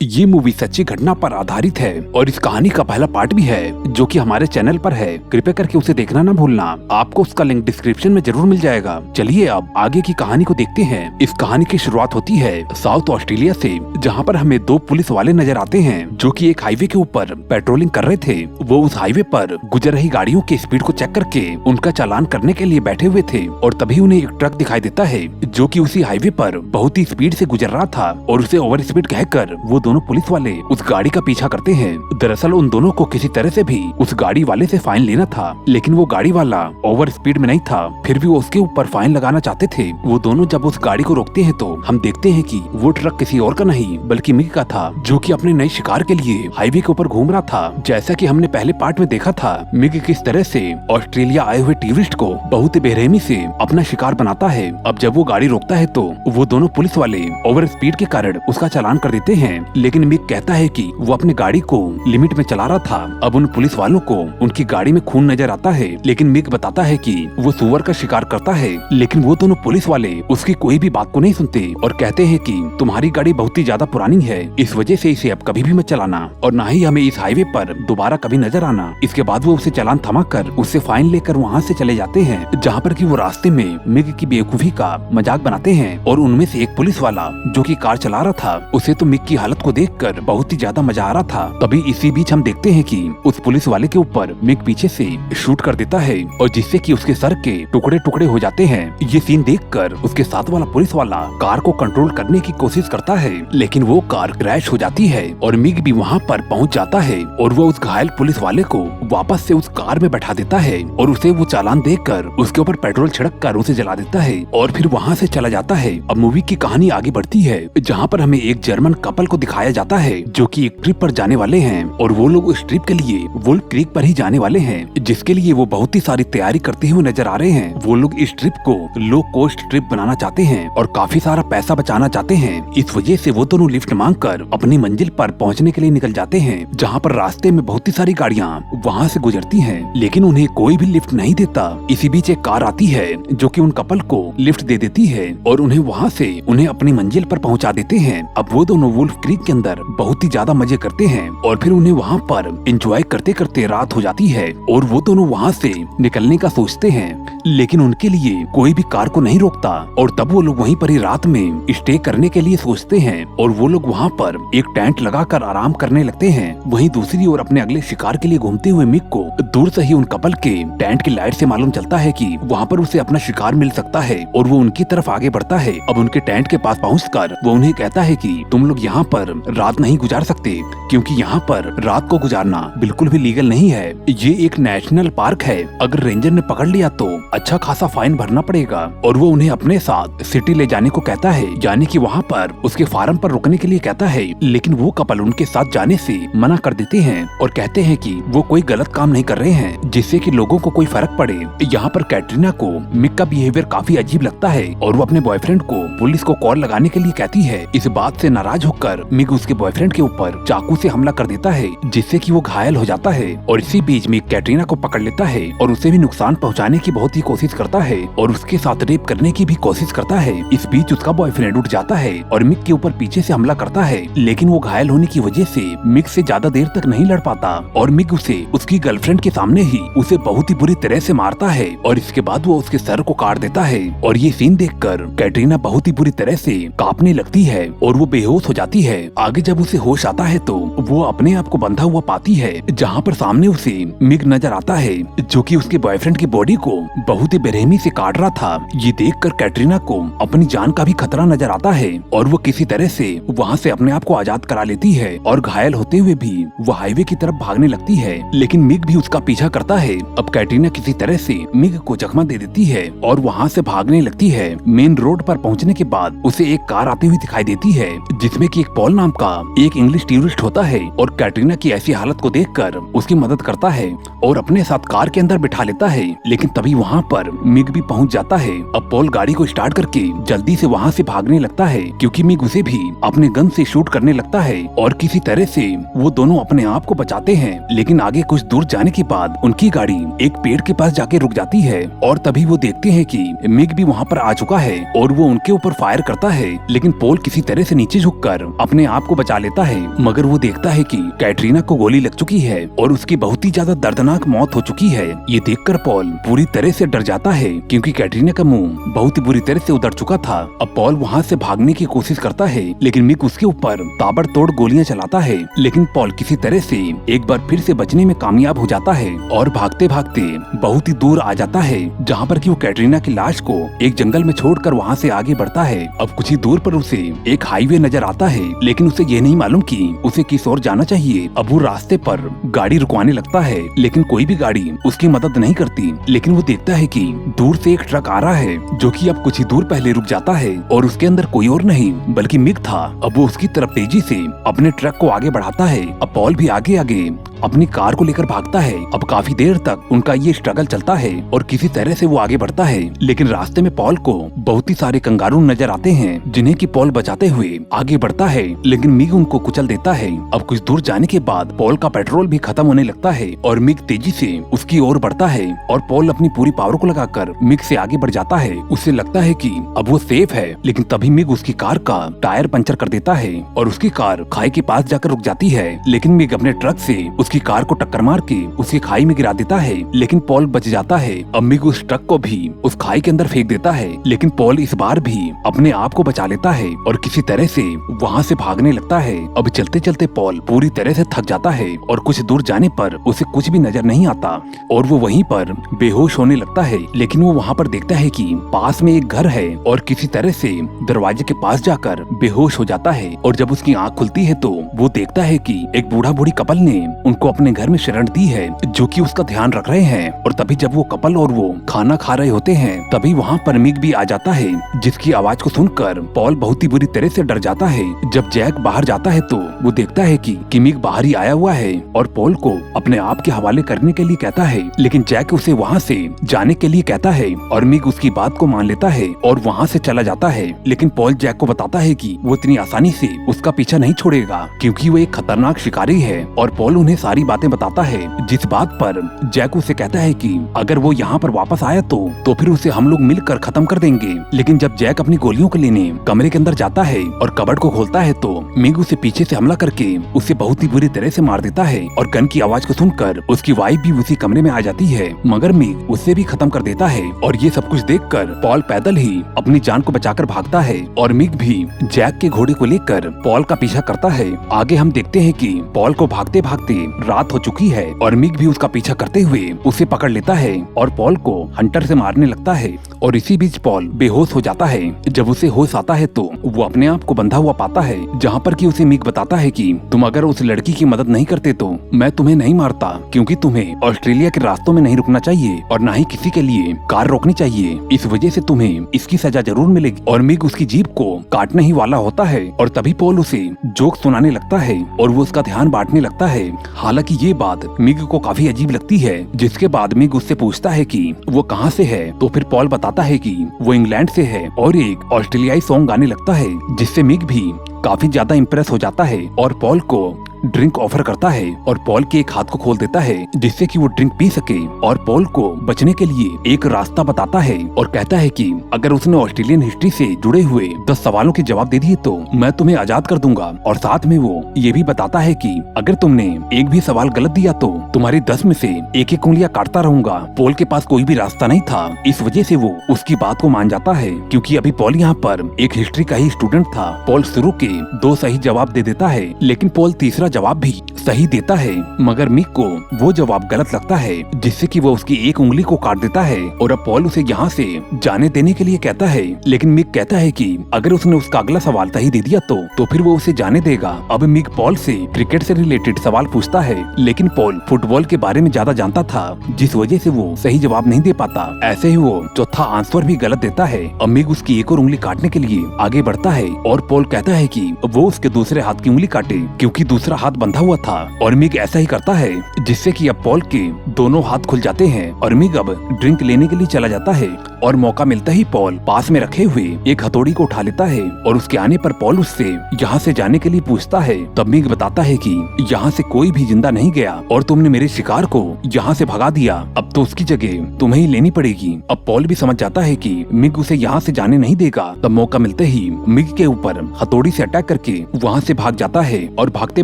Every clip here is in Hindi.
ये मूवी सच्ची घटना पर आधारित है और इस कहानी का पहला पार्ट भी है जो कि हमारे चैनल पर है। कृपया करके उसे देखना ना भूलना, आपको उसका लिंक डिस्क्रिप्शन में जरूर मिल जाएगा। चलिए अब आगे की कहानी को देखते हैं। इस कहानी की शुरुआत होती है साउथ ऑस्ट्रेलिया से, जहाँ पर हमें दो पुलिस वाले नजर आते हैं जो कि एक हाईवे के ऊपर पेट्रोलिंग कर रहे थे। वो उस हाईवे पर गुजर रही गाड़ियों की स्पीड को चेक करके उनका चालान करने के लिए बैठे हुए थे और तभी उन्हें एक ट्रक दिखाई देता है जो कि उसी हाईवे पर बहुत ही स्पीड से गुजर रहा था और उसे ओवर स्पीड कहकर वो दोनों पुलिस वाले उस गाड़ी का पीछा करते हैं। दरअसल उन दोनों को किसी तरह से भी उस गाड़ी वाले से फाइन लेना था, लेकिन वो गाड़ी वाला ओवर स्पीड में नहीं था, फिर भी वो उसके ऊपर फाइन लगाना चाहते थे। वो दोनों जब उस गाड़ी को रोकते हैं तो हम देखते हैं कि वो ट्रक किसी और का नहीं बल्कि मिक का था, जो कि अपने नए शिकार के लिए हाईवे के ऊपर घूम रहा था। जैसा कि हमने पहले पार्ट में देखा था, मिक किस तरह से ऑस्ट्रेलिया आए हुए टूरिस्ट को बहुत बेरहमी से अपना शिकार बनाता है। अब जब वो गाड़ी रोकता है तो वो दोनों पुलिस वाले ओवर स्पीड के कारण उसका चालान कर देते हैं, लेकिन मिक कहता है कि वो अपनी गाड़ी को लिमिट में चला रहा था। अब उन पुलिस वालों को उनकी गाड़ी में खून नजर आता है, लेकिन मिक बताता है कि वो सुअर का शिकार करता है। लेकिन वो दोनों पुलिस वाले उसकी कोई भी बात को नहीं सुनते और कहते हैं कि तुम्हारी गाड़ी बहुत ही ज्यादा पुरानी है, इस वजह से इसे अब कभी भी मत चलाना और ना ही हमें इस हाईवे पर दोबारा कभी नजर आना। इसके बाद वो उसे चालान थमाकर उससे फाइन लेकर वहाँ से चले जाते हैं, जहाँ पर कि वो रास्ते में मिक की बेवकूफी का मजाक बनाते हैं। और उनमें से एक पुलिस वाला जो कि कार चला रहा था, उसे तो मिक की हालत को देखकर बहुत ही ज्यादा मजा आ रहा था। तभी इसी बीच हम देखते हैं कि उस पुलिस वाले के ऊपर मिक पीछे से शूट कर देता है और जिससे कि उसके सर के टुकड़े टुकड़े हो जाते हैं। ये सीन देखकर उसके साथ वाला पुलिस वाला कार को कंट्रोल करने की कोशिश करता है, लेकिन वो कार क्रैश हो जाती है और मिक भी वहाँ पर पहुँच जाता है और वो उस घायल पुलिस वाले को वापस से उस कार में बैठा देता है और उसे वो चालान देकर उसके ऊपर पेट्रोल छिड़क कर उसे जला देता है और फिर वहाँ से चला जाता है। अब मूवी की कहानी आगे बढ़ती है, जहाँ पर हमें एक जर्मन कपल को दिखाया जाता है जो कि एक ट्रिप पर जाने वाले हैं और वो लोग उस ट्रिप के लिए वुल्फ क्रीक पर ही जाने वाले हैं, जिसके लिए वो बहुत ही सारी तैयारी करते हुए नजर आ रहे हैं। वो लोग इस ट्रिप को लो कॉस्ट ट्रिप बनाना चाहते हैं और काफी सारा पैसा बचाना चाहते हैं। इस वजह से वो दोनों लिफ्ट मांगकर अपनी मंजिल पर पहुंचने के लिए निकल जाते हैं, जहां पर रास्ते में बहुत ही सारी गाड़ियां वहां से गुजरती हैं, लेकिन उन्हें कोई भी लिफ्ट नहीं देता। इसी बीच एक कार आती है जो कि उन कपल को लिफ्ट दे देती है और उन्हें वहां से उन्हें अपनी मंजिल पर पहुंचा देते हैं। अब वो दोनों वुल्फ क्रीक के अंदर बहुत ही ज्यादा मजे करते हैं और फिर उन्हें वहाँ पर एंजॉय करते करते रात हो जाती है और वो दोनों वहाँ से निकलने का सोचते हैं, लेकिन उनके लिए कोई भी कार को नहीं रोकता और तब वो लोग वहीं पर ही रात में स्टे करने के लिए सोचते हैं और वो लोग वहाँ पर एक टेंट लगाकर आराम करने लगते हैं। वहीं दूसरी ओर अपने अगले शिकार के लिए घूमते हुए मिक को दूर से ही उन कपल के टेंट की लाइट से मालूम चलता है कि वहाँ पर उसे अपना शिकार मिल सकता है और वो उनकी तरफ आगे बढ़ता है। अब उनके टेंट के पास पहुँचकर वो उन्हें कहता है कि तुम लोग यहाँ पर रात नहीं गुजार सकते, क्योंकि यहाँ पर रात को गुजारना बिल्कुल भी लीगल नहीं है। ये एक नेशनल पार्क है, अगर रेंजर ने पकड़ लिया तो अच्छा खासा फाइन भरना पड़ेगा। और वो उन्हें अपने साथ सिटी ले जाने को कहता है, यानी कि वहाँ पर उसके फार्म पर रुकने के लिए कहता है, लेकिन वो कपल उनके साथ जाने से मना कर देते हैं और कहते हैं कि वो कोई गलत काम नहीं कर रहे हैं जिससे कि लोगों को कोई फर्क पड़े। यहाँ पर कैटरीना को मिक का बिहेवियर काफी अजीब लगता है और वो अपने बॉयफ्रेंड को पुलिस को कॉल लगाने के लिए कहती है। इस बात से नाराज होकर मिक उसके बॉयफ्रेंड के ऊपर चाकू से हमला कर देता है, जिससे कि वो घायल हो जाता है और इसी बीच मिक कैटरीना को पकड़ लेता है और उसे भी नुकसान पहुंचाने की बहुत ही कोशिश करता है और उसके साथ रेप करने की भी कोशिश करता है। इस बीच उसका बॉयफ्रेंड उठ जाता है और मिक के ऊपर पीछे से हमला करता है, लेकिन वो घायल होने की वजह से मिक से ज्यादा देर तक नहीं लड़ पाता और मिक उसे उसकी गर्लफ्रेंड के सामने ही उसे बहुत ही बुरी तरह से मारता है और इसके बाद वो उसके सर को काट देता है। और ये सीन देखकर कैटरीना बहुत ही बुरी तरह से कांपने लगती है और वो बेहोश हो जाती है। आगे जब उसे होश आता है तो वो अपने आप को बंधा हुआ पाती है, जहाँ पर सामने उसे मिक नजर आता है जो कि उसके बॉयफ्रेंड की बॉडी को बहुत ही बेरहमी से काट रहा था। ये देखकर कैटरीना को अपनी जान का भी खतरा नजर आता है और वो किसी तरह से वहाँ से अपने आप को आजाद करा लेती है और घायल होते हुए भी वो हाईवे की तरफ भागने लगती है, लेकिन मिक भी उसका पीछा करता है। अब कैटरीना किसी तरह से मिक को जख्मा दे देती है और वहाँ से भागने लगती है। मेन रोड पर पहुँचने के बाद उसे एक कार आती हुई दिखाई देती है, जिसमें कि एक पॉल नाम का एक इंग्लिश टूरिस्ट होता है और कैटरीना की ऐसी हालत को देखकर उसकी मदद करता है और अपने साथ कार के अंदर बिठा लेता है। लेकिन तभी वहाँ पर मिक भी पहुँच जाता है। अब पॉल गाड़ी को स्टार्ट करके जल्दी से वहाँ से भागने लगता है, क्योंकि मिक उसे भी अपने गन से शूट करने लगता है और किसी तरह से वो दोनों अपने आप को बचाते हैं। लेकिन आगे कुछ दूर जाने के बाद उनकी गाड़ी एक पेड़ के पास जाके रुक जाती है और तभी वो देखते हैं कि मिक भी वहाँ पर आ चुका है और वो उनके ऊपर फायर करता है, लेकिन पॉल किसी तरह से नीचे झुककर अपने आप को बचा लेता है, मगर वो देखता है कि कैटरीना को गोली लग चुकी है और उसकी बहुत ही ज्यादा दर्दनाक मौत हो चुकी है। ये देखकर पॉल पूरी तरह से डर जाता है क्योंकि कैटरीना का मुंह बहुत ही बुरी तरह से उधड़ चुका था। अब पॉल वहाँ से भागने की कोशिश करता है, लेकिन मिक उसके ऊपर ताबड़तोड़ गोलियां चलाता है, लेकिन पॉल किसी तरह से एक बार फिर से बचने में कामयाब हो जाता है और भागते भागते बहुत ही दूर आ जाता है, जहाँ पर कि वो कैटरीना की लाश को एक जंगल में छोड़कर वहाँ से आगे बढ़ता है। अब कुछ ही दूर पर उसे एक हाईवे नजर आता है, लेकिन उसे ये नहीं मालूम कि उसे किस ओर जाना चाहिए। अब वो रास्ते पर गाड़ी रुकवाने लगता है, लेकिन कोई भी गाड़ी उसकी मदद नहीं करती। लेकिन वो देखता है कि दूर से एक ट्रक आ रहा है, जो कि अब कुछ ही दूर पहले रुक जाता है और उसके अंदर कोई और नहीं बल्कि मिक था। अब वो उसकी तरफ तेजी से अपने ट्रक को आगे बढ़ाता है। अब पॉल भी आगे आगे अपनी कार को लेकर भागता है। अब काफी देर तक उनका ये स्ट्रगल चलता है और किसी तरह से वो आगे बढ़ता है, लेकिन रास्ते में पॉल को बहुत ही सारे कंगारू नजर आते हैं, जिन्हें कि पॉल बचाते हुए आगे बढ़ता है, लेकिन मिग उनको कुचल देता है। अब कुछ दूर जाने के बाद पॉल का पेट्रोल भी खत्म होने लगता है और मिग तेजी से उसकी ओर बढ़ता है और पॉल अपनी पूरी पावर को लगाकर मिग से आगे बढ़ जाता है। उसे लगता है कि अब वो सेफ है, लेकिन तभी मिग उसकी कार का टायर पंचर कर देता है और उसकी कार खाई के पास जाकर रुक जाती है। लेकिन मिग अपने ट्रक से उसकी कार को टक्कर मार के उसकी खाई में गिरा देता है, लेकिन पॉल बच जाता है। अब मिग उस ट्रक को भी उस खाई के अंदर फेंक देता है, लेकिन पॉल इस बार भी अपने आप को बचा लेता है और किसी तरह से वहाँ से भागने लगता है। अब चलते चलते पॉल पूरी तरह से थक जाता है और कुछ दूर जाने पर उसे कुछ भी नजर नहीं आता और वो वहीं पर बेहोश होने लगता है। लेकिन वो वहाँ पर देखता है कि पास में एक घर है और किसी तरह से दरवाजे के पास जाकर बेहोश हो जाता है। और जब उसकी आँख खुलती है तो वो देखता है कि एक बूढ़ा बूढ़ी कपल ने उनको अपने घर में शरण दी है, जो कि उसका ध्यान रख रहे हैं। और तभी जब वो कपल और वो खाना खा रहे होते हैं, तभी वहाँ पर मिग भी आ जाता है, जिसकी आवाज को सुनकर पॉल बहुत ही बुरी तरह से डर जाता है। जब जैक बाहर जाता है तो वो देखता है कि मिग बाहर ही आया हुआ है और पॉल को अपने आप के हवाले करने के लिए कहता है, लेकिन जैक उसे वहाँ से जाने के लिए कहता है और मिग उसकी बात को मान लेता है और वहाँ से चला जाता है। लेकिन पॉल जैक को बताता है कि वो इतनी आसानी से उसका पीछा नहीं छोड़ेगा, क्योंकि वो एक खतरनाक शिकारी है। और पॉल उन्हें सारी बातें बताता है, जिस बात पर जैक उसे कहता है कि अगर वो यहाँ पर वापस आया तो फिर उसे हम लोग मिलकर खत्म कर देंगे। लेकिन जब जैक अपनी गोलियों को लेने कमरे के अंदर जाता है और कबर्ड को खोलता है तो मिग उसे पीछे से हमला करके उसे बहुत ही बुरी तरह से मार देता है और गन की आवाज को सुनकर उसकी वाइफ भी उसी कमरे में आ जाती है, मगर मिग उसे भी खत्म कर देता है। और ये सब कुछ देखकर पॉल पैदल ही अपनी जान को बचाकर भागता है और मिग भी जैक के घोड़े को लेकर पॉल का पीछा करता है। आगे हम देखते हैं कि पॉल को भागते भागते रात हो चुकी है और मिग भी उसका पीछा करते हुए उसे पकड़ लेता है और पॉल को हंटर से मारने लगता है। और इसी बीच पॉल बेहोश हो जाता है। जब उसे होश आता है तो वो अपने आप को बंधा हुआ पाता है, जहाँ पर कि उसे मिग बताता है कि तुम अगर उस लड़की की मदद नहीं करते तो मैं तुम्हें नहीं मारता, क्योंकि तुम्हें ऑस्ट्रेलिया के रास्तों में नहीं रुकना चाहिए और न ही किसी के लिए कार रोकनी चाहिए। इस वजह से तुम्हें इसकी सजा जरूर मिलेगी। और मिग उसकी जीभ को काटने ही वाला होता है और तभी पॉल उसे जोक सुनाने लगता है और वो उसका ध्यान बांटने लगता है। हालांकि ये बात मिग को काफी अजीब लगती है, जिसके बाद मिग उससे पूछता है कि वो कहाँ से है, तो फिर पॉल बताता है कि वो इंग्लैंड से है और एक ऑस्ट्रेलियाई सॉन्ग गाने लगता है, जिससे मिग भी काफी ज्यादा इम्प्रेस हो जाता है और पॉल को ड्रिंक ऑफर करता है और पॉल के एक हाथ को खोल देता है, जिससे कि वो ड्रिंक पी सके। और पॉल को बचने के लिए एक रास्ता बताता है और कहता है कि अगर उसने ऑस्ट्रेलियन हिस्ट्री से जुड़े हुए 10 सवालों के जवाब दे दिए तो मैं तुम्हें आजाद कर दूंगा। और साथ में वो ये भी बताता है कि अगर तुमने एक भी सवाल गलत दिया तो तुम्हारी 10 में से एक एक उंगलियां काटता रहूंगा। पॉल के पास कोई भी रास्ता नहीं था, इस वजह से वो उसकी बात को मान जाता है, क्योंकि अभी पॉल यहाँ पर एक हिस्ट्री का ही स्टूडेंट था। पॉल शुरू के 2 सही जवाब दे देता है, लेकिन पॉल तीसरा जवाब भी सही देता है, मगर मिक को वो जवाब गलत लगता है, जिससे कि वो उसकी एक उंगली को काट देता है। और अब पॉल उसे यहाँ से जाने देने के लिए कहता है, लेकिन मिक कहता है कि अगर उसने उसका अगला सवाल सही दे दिया तो फिर वो उसे जाने देगा। अब मिक पॉल से क्रिकेट से रिलेटेड सवाल पूछता है, लेकिन पॉल फुटबॉल के बारे में ज्यादा जानता था, जिस वजह से वो सही जवाब नहीं दे पाता। ऐसे ही वो चौथा आंसर भी गलत देता है। अब मिक उसकी एक और उंगली काटने के लिए आगे बढ़ता है और पॉल कहता है कि वो उसके दूसरे हाथ की उंगली काटे, क्योंकि दूसरा हाथ बंधा हुआ था। और मिग ऐसा ही करता है, जिससे कि अब पॉल के दोनों हाथ खुल जाते हैं और मिग अब ड्रिंक लेने के लिए चला जाता है और मौका मिलता ही पॉल पास में रखे हुए एक हथौड़ी को उठा लेता है और उसके आने पर पॉल उससे यहाँ से जाने के लिए पूछता है। तब मिग बताता है कि यहाँ से कोई भी जिंदा नहीं गया और तुमने मेरे शिकार को यहाँ से भगा दिया, अब तो उसकी जगह तुम्हें ही लेनी पड़ेगी। अब पॉल भी समझ जाता है कि मिग उसे यहाँ से जाने नहीं देगा। तब मौका मिलते ही मिग के ऊपर हथौड़ी से अटैक करके वहाँ से भाग जाता है और भागते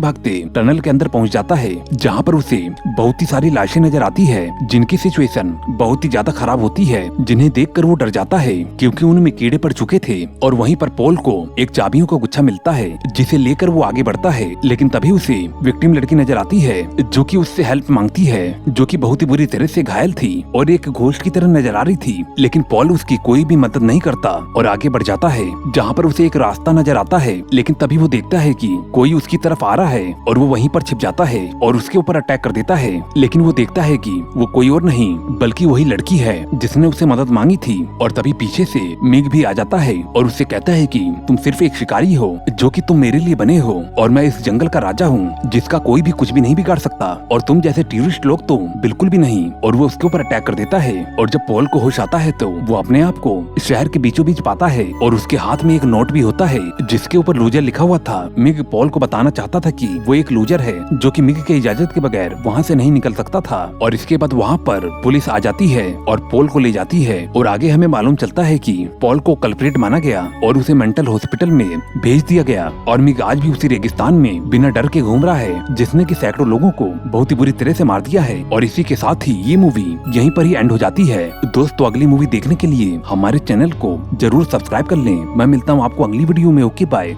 भागते टनल के अंदर पहुँच जाता है, जहाँ पर उसे बहुत ही सारी लाशें नजर आती है जिनकी सिचुएशन बहुत ही ज्यादा खराब होती है, जिन्हें देखकर वो डर जाता है क्योंकि उनमें कीड़े पड़ चुके थे। और वहीं पर पॉल को एक चाबियों का गुच्छा मिलता है जिसे लेकर वो आगे बढ़ता है, लेकिन तभी उसे विक्टिम लड़की नजर आती है जो कि उससे हेल्प मांगती है, जो कि बहुत ही बुरी तरह से घायल थी और एक घोस्ट की तरह नजर आ रही थी। लेकिन पॉल उसकी कोई भी मदद नहीं करता और आगे बढ़ जाता है, जहाँ पर उसे एक रास्ता नजर आता है। लेकिन तभी वो देखता है कि कोई उसकी तरफ आ रहा है और वो वहीं पर छिप जाता है और उसके ऊपर अटैक कर देता है। लेकिन वो देखता है कि वो कोई और नहीं बल्कि वही लड़की है जिसने उसे मदद मांगी थी। और तभी पीछे से मिग भी आ जाता है और उससे कहता है कि तुम सिर्फ एक शिकारी हो, जो कि तुम मेरे लिए बने हो और मैं इस जंगल का राजा हूँ जिसका कोई भी कुछ भी नहीं बिगाड़ सकता, और तुम जैसे टूरिस्ट लोग तो बिल्कुल भी नहीं। और वो उसके ऊपर अटैक कर देता है और जब पॉल को होश आता है तो वो अपने आप को शहर के बीचों बीच पाता है और उसके हाथ में एक नोट भी होता है जिसके ऊपर लूजर लिखा हुआ था। मिग पॉल को बताना चाहता था कि वो एक लूजर है जो कि मिग के इजाजत के बगैर वहाँ से नहीं निकल सकता था। और इसके बाद वहाँ पर पुलिस आ जाती है और पॉल को ले जाती है और आगे हमें मालूम चलता है कि पॉल को कल्प्रेट माना गया और उसे मेंटल हॉस्पिटल में भेज दिया गया। और मिग आज भी उसी रेगिस्तान में बिना डर के घूम रहा है जिसने कि सैकड़ों लोगों को बहुत ही बुरी तरह से मार दिया है। और इसी के साथ ही ये मूवी यहीं पर ही एंड हो जाती है। दोस्तों अगली मूवी देखने के लिए हमारे चैनल को जरूर सब्सक्राइब कर लें। मैं मिलता हूँ आपको अगली वीडियो में। Okay bye.